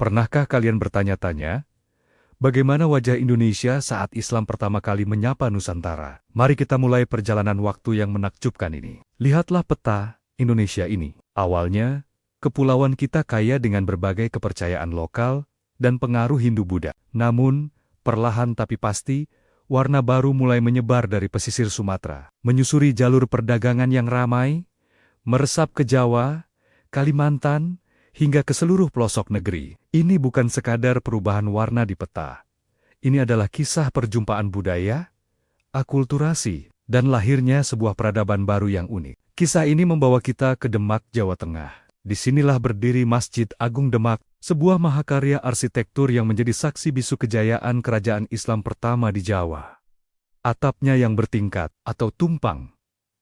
Pernahkah kalian bertanya-tanya, bagaimana wajah Indonesia saat Islam pertama kali menyapa Nusantara? Mari kita mulai perjalanan waktu yang menakjubkan ini. Lihatlah peta Indonesia ini. Awalnya, kepulauan kita kaya dengan berbagai kepercayaan lokal dan pengaruh Hindu-Buddha. Namun, perlahan tapi pasti, warna baru mulai menyebar dari pesisir Sumatera, menyusuri jalur perdagangan yang ramai, meresap ke Jawa, Kalimantan, hingga ke seluruh pelosok negeri. Ini bukan sekadar perubahan warna di peta. Ini adalah kisah perjumpaan budaya, akulturasi, dan lahirnya sebuah peradaban baru yang unik. Kisah ini membawa kita ke Demak, Jawa Tengah. Disinilah berdiri Masjid Agung Demak, sebuah mahakarya arsitektur yang menjadi saksi bisu kejayaan kerajaan Islam pertama di Jawa. Atapnya yang bertingkat atau tumpang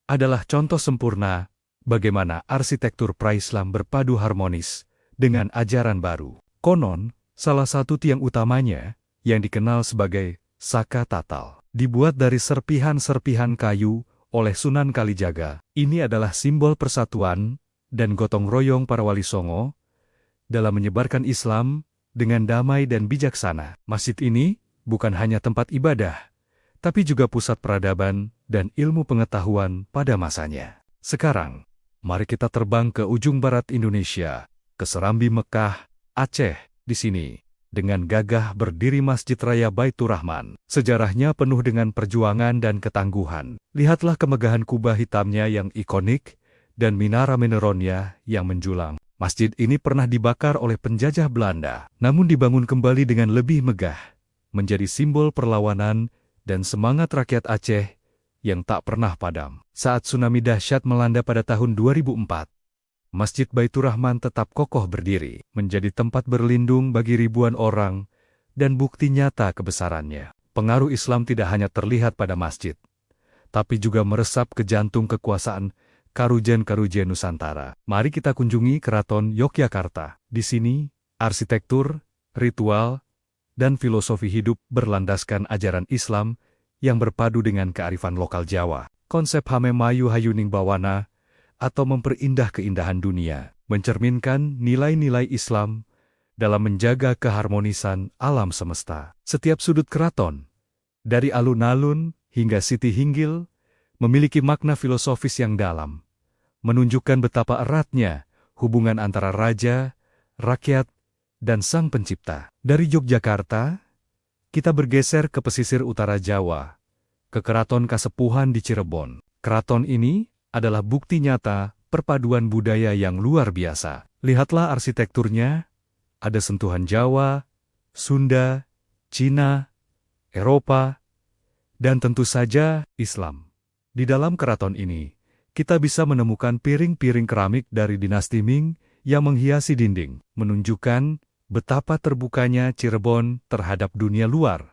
adalah contoh sempurna bagaimana arsitektur pra-Islam berpadu harmonis dengan ajaran baru. Konon, salah satu tiang utamanya, yang dikenal sebagai Saka Tatal, dibuat dari serpihan-serpihan kayu oleh Sunan Kalijaga. Ini adalah simbol persatuan dan gotong royong para wali songo dalam menyebarkan Islam dengan damai dan bijaksana. Masjid ini bukan hanya tempat ibadah, tapi juga pusat peradaban dan ilmu pengetahuan pada masanya. Sekarang, mari kita terbang ke ujung barat Indonesia, ke Serambi Mekah, Aceh. Di sini, dengan gagah berdiri Masjid Raya Baitur Rahman. Sejarahnya penuh dengan perjuangan dan ketangguhan. Lihatlah kemegahan kubah hitamnya yang ikonik dan minara meneronnya yang menjulang. Masjid ini pernah dibakar oleh penjajah Belanda, namun dibangun kembali dengan lebih megah, menjadi simbol perlawanan dan semangat rakyat Aceh yang tak pernah padam. Saat tsunami dahsyat melanda pada tahun 2004, Masjid Baitur Rahman tetap kokoh berdiri, menjadi tempat berlindung bagi ribuan orang dan bukti nyata kebesarannya. Pengaruh Islam tidak hanya terlihat pada masjid, tapi juga meresap ke jantung kekuasaan Karujen-Karujen Nusantara. Mari kita kunjungi Keraton Yogyakarta. Di sini, arsitektur, ritual, dan filosofi hidup berlandaskan ajaran Islam yang berpadu dengan kearifan lokal Jawa. Konsep Hamemayu Hayuning Bawana atau memperindah keindahan dunia, mencerminkan nilai-nilai Islam dalam menjaga keharmonisan alam semesta. Setiap sudut keraton, dari alun-alun hingga Siti Hinggil, memiliki makna filosofis yang dalam, menunjukkan betapa eratnya hubungan antara raja, rakyat, dan sang pencipta. Dari Yogyakarta, kita bergeser ke pesisir utara Jawa, ke Keraton Kasepuhan di Cirebon. Keraton ini adalah bukti nyata perpaduan budaya yang luar biasa. Lihatlah arsitekturnya, ada sentuhan Jawa, Sunda, Cina, Eropa, dan tentu saja Islam. Di dalam keraton ini, kita bisa menemukan piring-piring keramik dari dinasti Ming yang menghiasi dinding, menunjukkan betapa terbukanya Cirebon terhadap dunia luar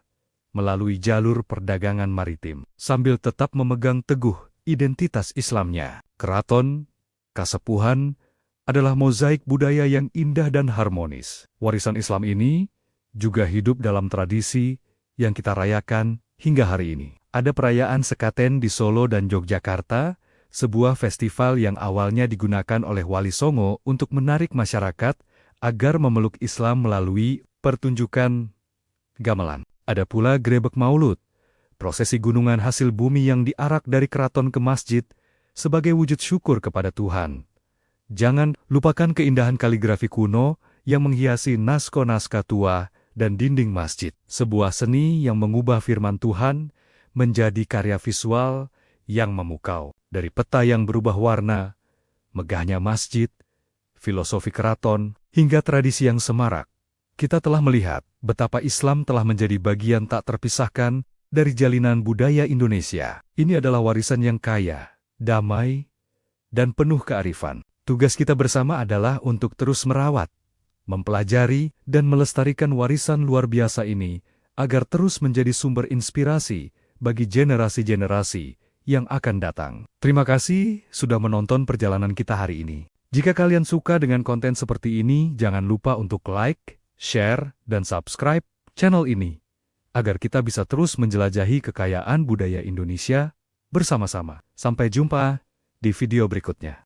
melalui jalur perdagangan maritim, sambil tetap memegang teguh identitas Islamnya. Keraton Kasepuhan adalah mozaik budaya yang indah dan harmonis. Warisan Islam ini juga hidup dalam tradisi yang kita rayakan hingga hari ini. Ada perayaan Sekaten di Solo dan Yogyakarta, sebuah festival yang awalnya digunakan oleh Wali Songo untuk menarik masyarakat agar memeluk Islam melalui pertunjukan gamelan. Ada pula Grebek Maulud, prosesi gunungan hasil bumi yang diarak dari keraton ke masjid sebagai wujud syukur kepada Tuhan. Jangan lupakan keindahan kaligrafi kuno yang menghiasi naskah-naskah tua dan dinding masjid. Sebuah seni yang mengubah firman Tuhan menjadi karya visual yang memukau. Dari peta yang berubah warna, megahnya masjid, filosofi keraton, hingga tradisi yang semarak, kita telah melihat betapa Islam telah menjadi bagian tak terpisahkan dari jalinan budaya Indonesia. Ini adalah warisan yang kaya, damai, dan penuh kearifan. Tugas kita bersama adalah untuk terus merawat, mempelajari, dan melestarikan warisan luar biasa ini agar terus menjadi sumber inspirasi bagi generasi-generasi yang akan datang. Terima kasih sudah menonton perjalanan kita hari ini. Jika kalian suka dengan konten seperti ini, jangan lupa untuk like, share, dan subscribe channel ini, agar kita bisa terus menjelajahi kekayaan budaya Indonesia bersama-sama. Sampai jumpa di video berikutnya.